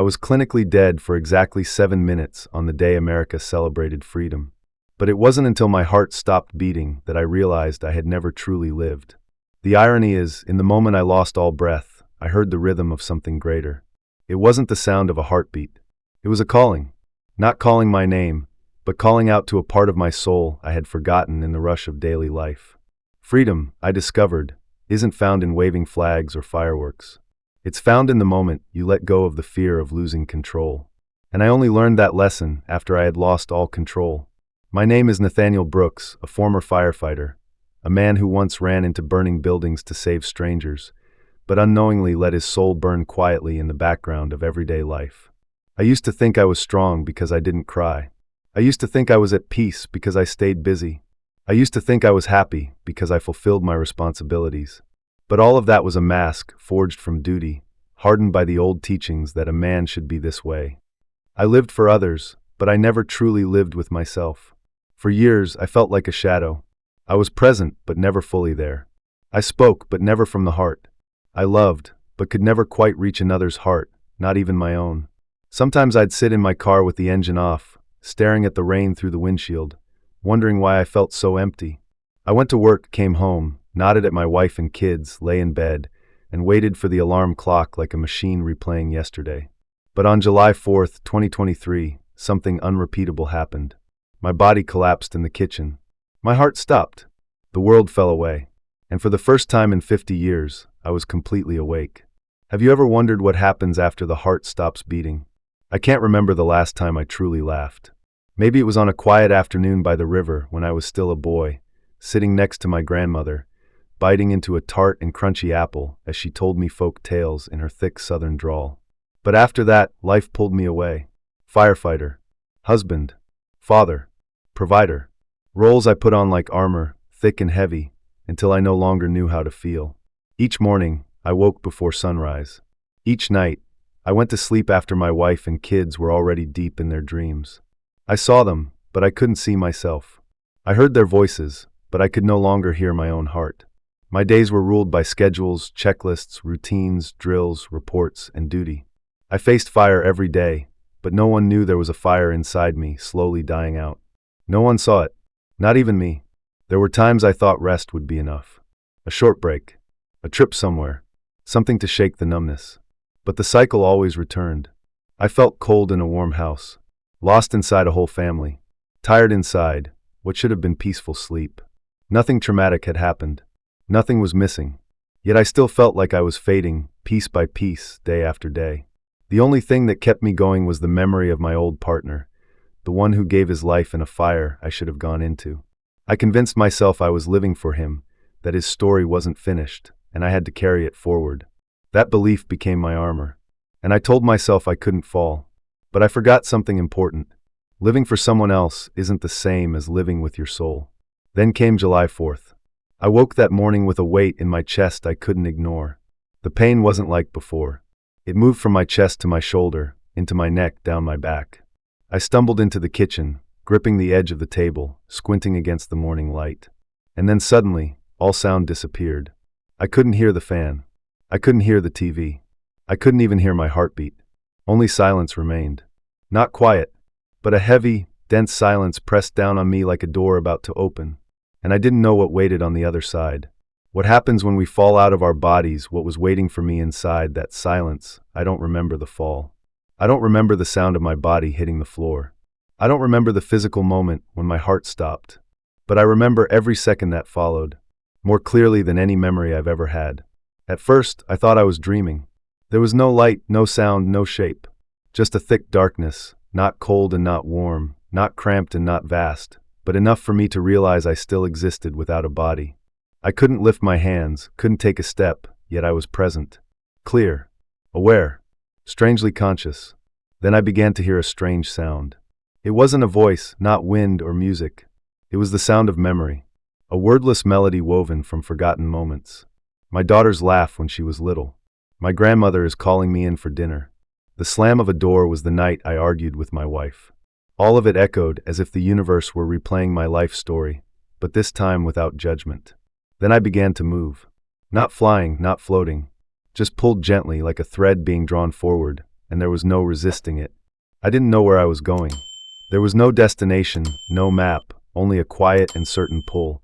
I was clinically dead for exactly 7 minutes on the day America celebrated freedom. But it wasn't until my heart stopped beating that I realized I had never truly lived. The irony is, in the moment I lost all breath, I heard the rhythm of something greater. It wasn't the sound of a heartbeat. It was a calling. Not calling my name, but calling out to a part of my soul I had forgotten in the rush of daily life. Freedom, I discovered, isn't found in waving flags or fireworks. It's found in the moment you let go of the fear of losing control. And I only learned that lesson after I had lost all control. My name is Nathaniel Brooks, a former firefighter, a man who once ran into burning buildings to save strangers, but unknowingly let his soul burn quietly in the background of everyday life. I used to think I was strong because I didn't cry. I used to think I was at peace because I stayed busy. I used to think I was happy because I fulfilled my responsibilities. But all of that was a mask forged from duty, hardened by the old teachings that a man should be this way. I lived for others, but I never truly lived with myself. For years, I felt like a shadow. I was present, but never fully there. I spoke, but never from the heart. I loved, but could never quite reach another's heart, not even my own. Sometimes I'd sit in my car with the engine off, staring at the rain through the windshield, wondering why I felt so empty. I went to work, came home, nodded at my wife and kids, lay in bed, and waited for the alarm clock like a machine replaying yesterday. But on July 4th, 2023, something unrepeatable happened. My body collapsed in the kitchen. My heart stopped. The world fell away. And for the first time in 50 years, I was completely awake. Have you ever wondered what happens after the heart stops beating? I can't remember the last time I truly laughed. Maybe it was on a quiet afternoon by the river when I was still a boy, sitting next to my grandmother, biting into a tart and crunchy apple as she told me folk tales in her thick southern drawl. But after that, life pulled me away. Firefighter, husband, father, provider. Roles I put on like armor, thick and heavy, until I no longer knew how to feel. Each morning, I woke before sunrise. Each night, I went to sleep after my wife and kids were already deep in their dreams. I saw them, but I couldn't see myself. I heard their voices, but I could no longer hear my own heart. My days were ruled by schedules, checklists, routines, drills, reports, and duty. I faced fire every day, but no one knew there was a fire inside me, slowly dying out. No one saw it, not even me. There were times I thought rest would be enough. A short break, a trip somewhere, something to shake the numbness. But the cycle always returned. I felt cold in a warm house, lost inside a whole family, tired inside what should have been peaceful sleep. Nothing traumatic had happened. Nothing was missing. Yet I still felt like I was fading, piece by piece, day after day. The only thing that kept me going was the memory of my old partner, the one who gave his life in a fire I should have gone into. I convinced myself I was living for him, that his story wasn't finished, and I had to carry it forward. That belief became my armor, and I told myself I couldn't fall. But I forgot something important. Living for someone else isn't the same as living with your soul. Then came July 4th. I woke that morning with a weight in my chest I couldn't ignore. The pain wasn't like before. It moved from my chest to my shoulder, into my neck, down my back. I stumbled into the kitchen, gripping the edge of the table, squinting against the morning light. And then suddenly, all sound disappeared. I couldn't hear the fan. I couldn't hear the TV. I couldn't even hear my heartbeat. Only silence remained. Not quiet, but a heavy, dense silence pressed down on me like a door about to open. And I didn't know what waited on the other side. What happens when we fall out of our bodies, what was waiting for me inside that silence? I don't remember the fall. I don't remember the sound of my body hitting the floor. I don't remember the physical moment when my heart stopped. But I remember every second that followed, more clearly than any memory I've ever had. At first, I thought I was dreaming. There was no light, no sound, no shape. Just a thick darkness, not cold and not warm, not cramped and not vast, but enough for me to realize I still existed without a body. I couldn't lift my hands, couldn't take a step, yet I was present. Clear, aware, strangely conscious. Then I began to hear a strange sound. It wasn't a voice, not wind or music. It was the sound of memory, a wordless melody woven from forgotten moments. My daughter's laugh when she was little. My grandmother is calling me in for dinner. The slam of a door was the night I argued with my wife. All of it echoed as if the universe were replaying my life story, but this time without judgment. Then I began to move. Not flying, not floating, just pulled gently like a thread being drawn forward, and there was no resisting it. I didn't know where I was going. There was no destination, no map, only a quiet and certain pull,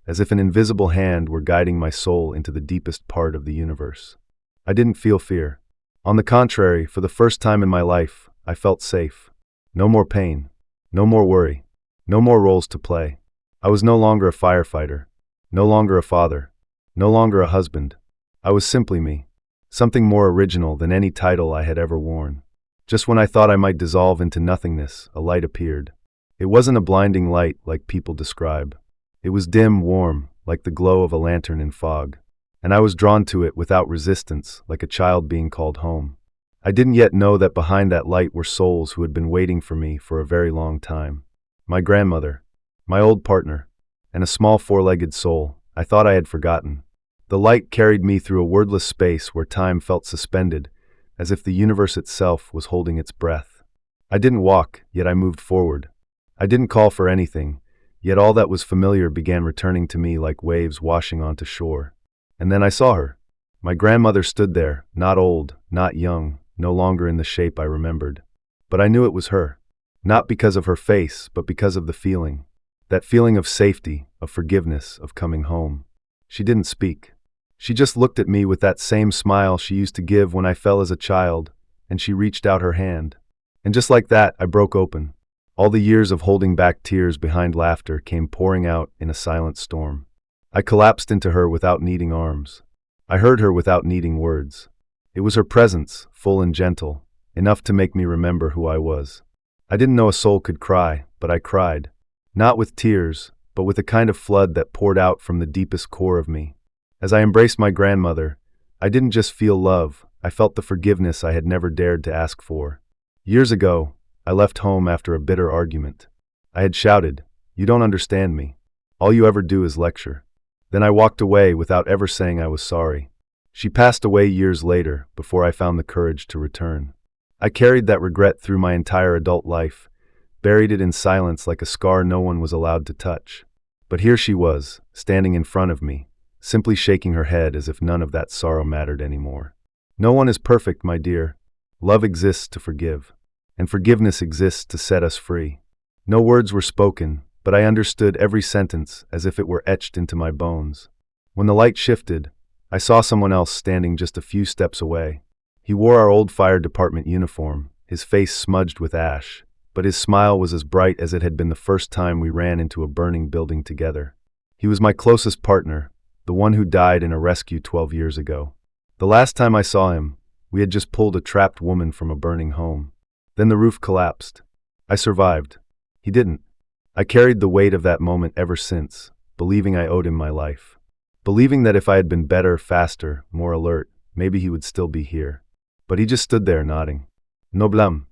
as if an invisible hand were guiding my soul into the deepest part of the universe. I didn't feel fear. On the contrary, for the first time in my life, I felt safe. No more pain. No more worry. No more roles to play. I was no longer a firefighter. No longer a father. No longer a husband. I was simply me. Something more original than any title I had ever worn. Just when I thought I might dissolve into nothingness, a light appeared. It wasn't a blinding light like people describe. It was dim, warm, like the glow of a lantern in fog. And I was drawn to it without resistance, like a child being called home. I didn't yet know that behind that light were souls who had been waiting for me for a very long time. My grandmother, my old partner, and a small four-legged soul I thought I had forgotten. The light carried me through a wordless space where time felt suspended, as if the universe itself was holding its breath. I didn't walk, yet I moved forward. I didn't call for anything, yet all that was familiar began returning to me like waves washing onto shore. And then I saw her. My grandmother stood there, not old, not young, no longer in the shape I remembered. But I knew it was her. Not because of her face, but because of the feeling. That feeling of safety, of forgiveness, of coming home. She didn't speak. She just looked at me with that same smile she used to give when I fell as a child, and she reached out her hand. And just like that, I broke open. All the years of holding back tears behind laughter came pouring out in a silent storm. I collapsed into her without needing arms. I heard her without needing words. It was her presence, full and gentle, enough to make me remember who I was. I didn't know a soul could cry, but I cried. Not with tears, but with a kind of flood that poured out from the deepest core of me. As I embraced my grandmother, I didn't just feel love, I felt the forgiveness I had never dared to ask for. Years ago, I left home after a bitter argument. I had shouted, "You don't understand me. All you ever do is lecture." Then I walked away without ever saying I was sorry. She passed away years later, before I found the courage to return. I carried that regret through my entire adult life, buried it in silence like a scar no one was allowed to touch. But here she was, standing in front of me, simply shaking her head as if none of that sorrow mattered anymore. No one is perfect, my dear. Love exists to forgive, and forgiveness exists to set us free. No words were spoken, but I understood every sentence as if it were etched into my bones. When the light shifted, I saw someone else standing just a few steps away. He wore our old fire department uniform, his face smudged with ash, but his smile was as bright as it had been the first time we ran into a burning building together. He was my closest partner, the one who died in a rescue 12 years ago. The last time I saw him, we had just pulled a trapped woman from a burning home. Then the roof collapsed. I survived. He didn't. I carried the weight of that moment ever since, believing I owed him my life. Believing that if I had been better, faster, more alert, maybe he would still be here. But he just stood there nodding. No blame.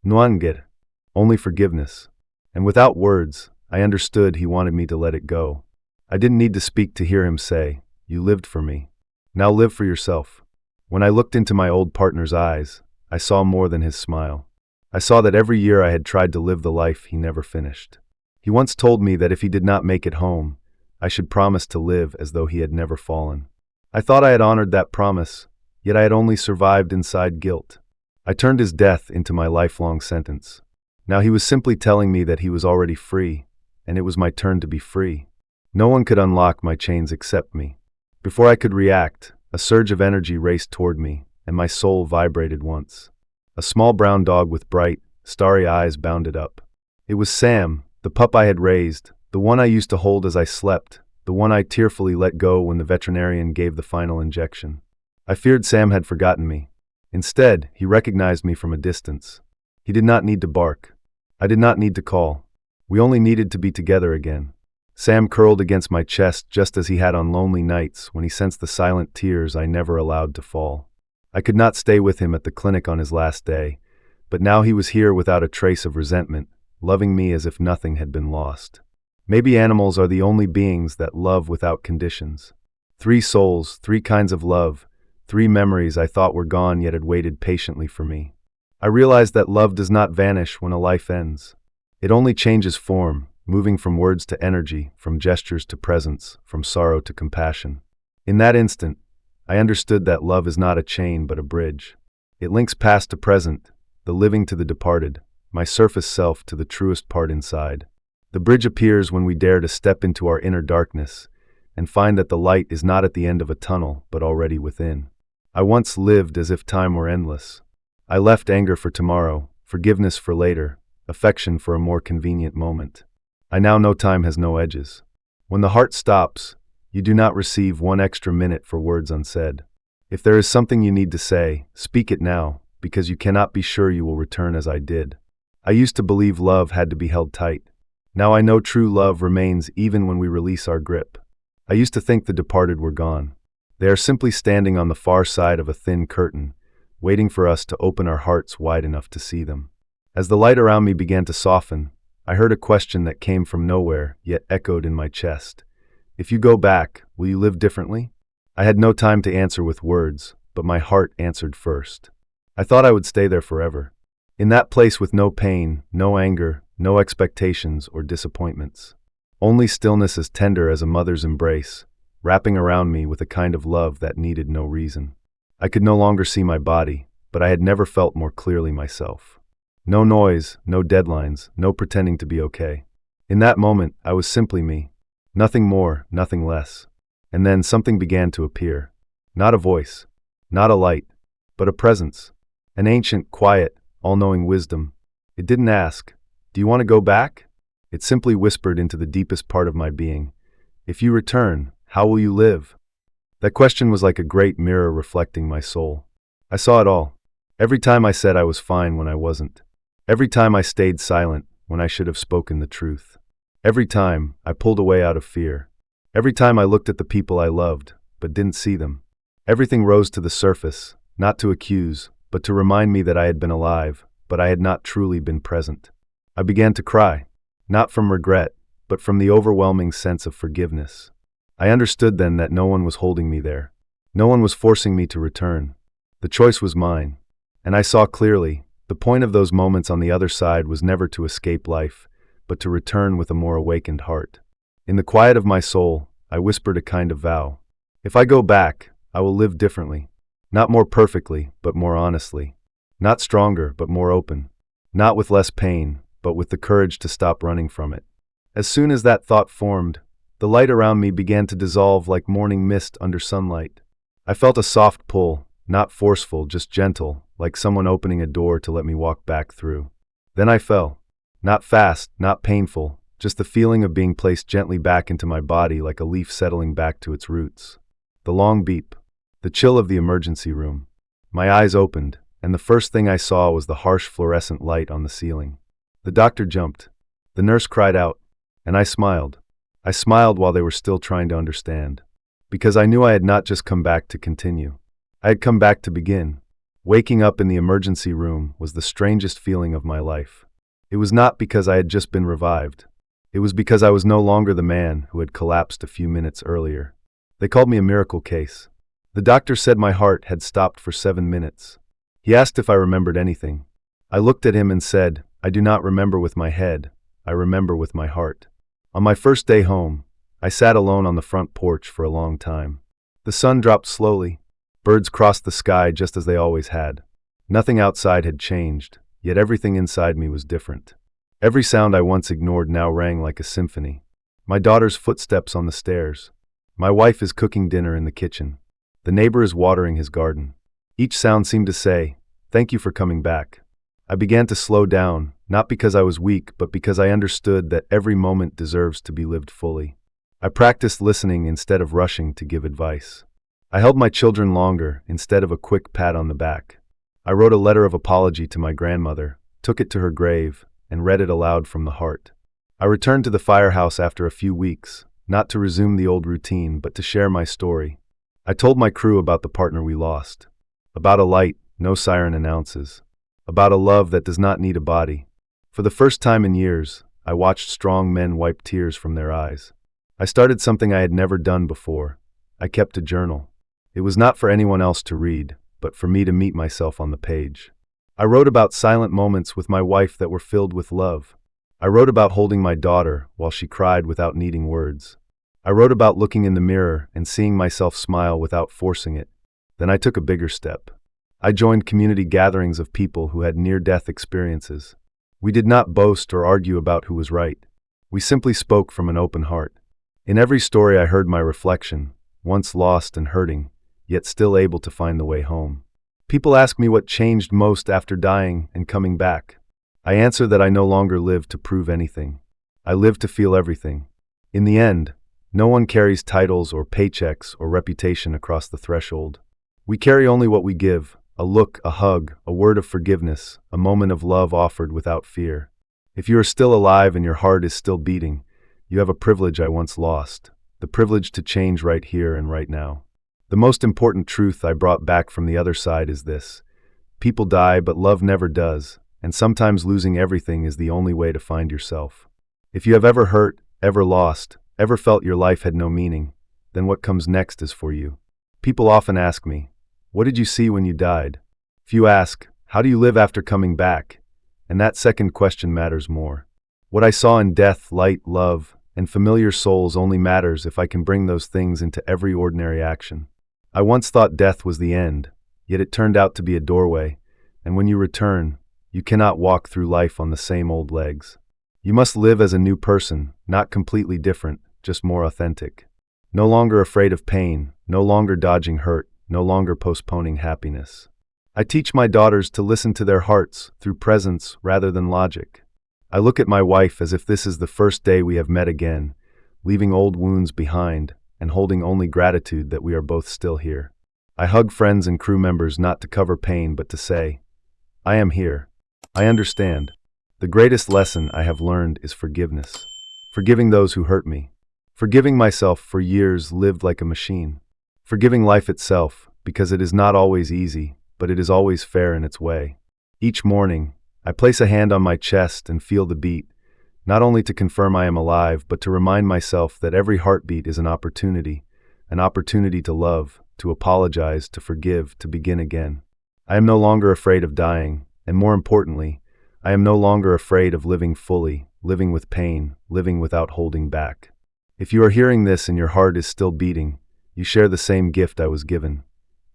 No anger. Only forgiveness. And without words, I understood he wanted me to let it go. I didn't need to speak to hear him say, "You lived for me. Now live for yourself." When I looked into my old partner's eyes, I saw more than his smile. I saw that every year I had tried to live the life he never finished. He once told me that if he did not make it home, I should promise to live as though he had never fallen. I thought I had honored that promise, yet I had only survived inside guilt. I turned his death into my lifelong sentence. Now he was simply telling me that he was already free, and it was my turn to be free. No one could unlock my chains except me. Before I could react, a surge of energy raced toward me, and my soul vibrated once. A small brown dog with bright, starry eyes bounded up. It was Sam, the pup I had raised, the one I used to hold as I slept, the one I tearfully let go when the veterinarian gave the final injection. I feared Sam had forgotten me. Instead, he recognized me from a distance. He did not need to bark. I did not need to call. We only needed to be together again. Sam curled against my chest just as he had on lonely nights when he sensed the silent tears I never allowed to fall. I could not stay with him at the clinic on his last day, but now he was here without a trace of resentment, loving me as if nothing had been lost. Maybe animals are the only beings that love without conditions. 3 souls, 3 kinds of love, 3 memories I thought were gone yet had waited patiently for me. I realized that love does not vanish when a life ends. It only changes form, moving from words to energy, from gestures to presence, from sorrow to compassion. In that instant, I understood that love is not a chain but a bridge. It links past to present, the living to the departed, my surface self to the truest part inside. The bridge appears when we dare to step into our inner darkness and find that the light is not at the end of a tunnel, but already within. I once lived as if time were endless. I left anger for tomorrow, forgiveness for later, affection for a more convenient moment. I now know time has no edges. When the heart stops, you do not receive one extra minute for words unsaid. If there is something you need to say, speak it now, because you cannot be sure you will return as I did. I used to believe love had to be held tight. Now I know true love remains even when we release our grip. I used to think the departed were gone. They are simply standing on the far side of a thin curtain, waiting for us to open our hearts wide enough to see them. As the light around me began to soften, I heard a question that came from nowhere, yet echoed in my chest. If you go back, will you live differently? I had no time to answer with words, but my heart answered first. I thought I would stay there forever. In that place with no pain, no anger, no expectations or disappointments. Only stillness as tender as a mother's embrace, wrapping around me with a kind of love that needed no reason. I could no longer see my body, but I had never felt more clearly myself. No noise, no deadlines, no pretending to be okay. In that moment, I was simply me. Nothing more, nothing less. And then something began to appear. Not a voice, not a light, but a presence. An ancient, quiet, all-knowing wisdom. It didn't ask, "Do you want to go back?" It simply whispered into the deepest part of my being, "If you return, how will you live?" That question was like a great mirror reflecting my soul. I saw it all. Every time I said I was fine when I wasn't. Every time I stayed silent when I should have spoken the truth. Every time I pulled away out of fear. Every time I looked at the people I loved, but didn't see them. Everything rose to the surface, not to accuse, but to remind me that I had been alive, but I had not truly been present. I began to cry, not from regret, but from the overwhelming sense of forgiveness. I understood then that no one was holding me there. No one was forcing me to return. The choice was mine. And I saw clearly, the point of those moments on the other side was never to escape life, but to return with a more awakened heart. In the quiet of my soul, I whispered a kind of vow. If I go back, I will live differently. Not more perfectly, but more honestly. Not stronger, but more open. Not with less pain, but with the courage to stop running from it. As soon as that thought formed, the light around me began to dissolve like morning mist under sunlight. I felt a soft pull, not forceful, just gentle, like someone opening a door to let me walk back through. Then I fell. Not fast, not painful, just the feeling of being placed gently back into my body like a leaf settling back to its roots. The long beep. The chill of the emergency room. My eyes opened, and the first thing I saw was the harsh fluorescent light on the ceiling. The doctor jumped. The nurse cried out, and I smiled. I smiled while they were still trying to understand. Because I knew I had not just come back to continue. I had come back to begin. Waking up in the emergency room was the strangest feeling of my life. It was not because I had just been revived. It was because I was no longer the man who had collapsed a few minutes earlier. They called me a miracle case. The doctor said my heart had stopped for 7 minutes. He asked if I remembered anything. I looked at him and said, "I do not remember with my head, I remember with my heart." On my first day home, I sat alone on the front porch for a long time. The sun dropped slowly. Birds crossed the sky just as they always had. Nothing outside had changed, yet everything inside me was different. Every sound I once ignored now rang like a symphony. My daughter's footsteps on the stairs. My wife is cooking dinner in the kitchen. The neighbor is watering his garden. Each sound seemed to say, "Thank you for coming back." I began to slow down, not because I was weak, but because I understood that every moment deserves to be lived fully. I practiced listening instead of rushing to give advice. I held my children longer instead of a quick pat on the back. I wrote a letter of apology to my grandmother, took it to her grave, and read it aloud from the heart. I returned to the firehouse after a few weeks, not to resume the old routine, but to share my story. I told my crew about the partner we lost. About a light no siren announces. About a love that does not need a body. For the first time in years, I watched strong men wipe tears from their eyes. I started something I had never done before. I kept a journal. It was not for anyone else to read, but for me to meet myself on the page. I wrote about silent moments with my wife that were filled with love. I wrote about holding my daughter while she cried without needing words. I wrote about looking in the mirror and seeing myself smile without forcing it. Then I took a bigger step. I joined community gatherings of people who had near-death experiences. We did not boast or argue about who was right. We simply spoke from an open heart. In every story I heard my reflection, once lost and hurting, yet still able to find the way home. People ask me what changed most after dying and coming back. I answer that I no longer live to prove anything. I live to feel everything. In the end, no one carries titles or paychecks or reputation across the threshold. We carry only what we give, a look, a hug, a word of forgiveness, a moment of love offered without fear. If you are still alive and your heart is still beating, you have a privilege I once lost, the privilege to change right here and right now. The most important truth I brought back from the other side is this: people die, but love never does, and sometimes losing everything is the only way to find yourself. If you have ever hurt, ever lost, ever felt your life had no meaning, then what comes next is for you. People often ask me, what did you see when you died? Few ask, how do you live after coming back? And that second question matters more. What I saw in death, light, love, and familiar souls only matters if I can bring those things into every ordinary action. I once thought death was the end, yet it turned out to be a doorway, and when you return, you cannot walk through life on the same old legs. You must live as a new person, not completely different, just more authentic. No longer afraid of pain, no longer dodging hurt, no longer postponing happiness. I teach my daughters to listen to their hearts through presence rather than logic. I look at my wife as if this is the first day we have met again, leaving old wounds behind and holding only gratitude that we are both still here. I hug friends and crew members not to cover pain but to say, I am here. I understand. The greatest lesson I have learned is forgiveness. Forgiving those who hurt me. Forgiving myself for years lived like a machine. Forgiving life itself, because it is not always easy, but it is always fair in its way. Each morning, I place a hand on my chest and feel the beat, not only to confirm I am alive, but to remind myself that every heartbeat is an opportunity to love, to apologize, to forgive, to begin again. I am no longer afraid of dying, and more importantly, I am no longer afraid of living fully, living with pain, living without holding back. If you are hearing this and your heart is still beating, you share the same gift I was given,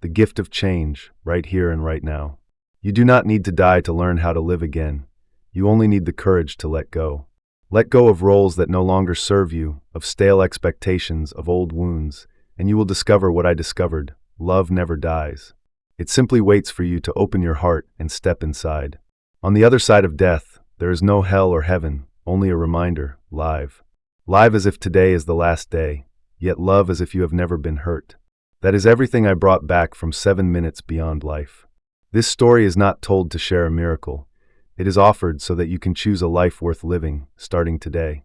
the gift of change, right here and right now. You do not need to die to learn how to live again. You only need the courage to let go. Let go of roles that no longer serve you, of stale expectations, of old wounds, and you will discover what I discovered: love never dies. It simply waits for you to open your heart and step inside. On the other side of death, there is no hell or heaven, only a reminder: live. Live as if today is the last day, yet love as if you have never been hurt. That is everything I brought back from 7 minutes beyond life. This story is not told to share a miracle. It is offered so that you can choose a life worth living, starting today.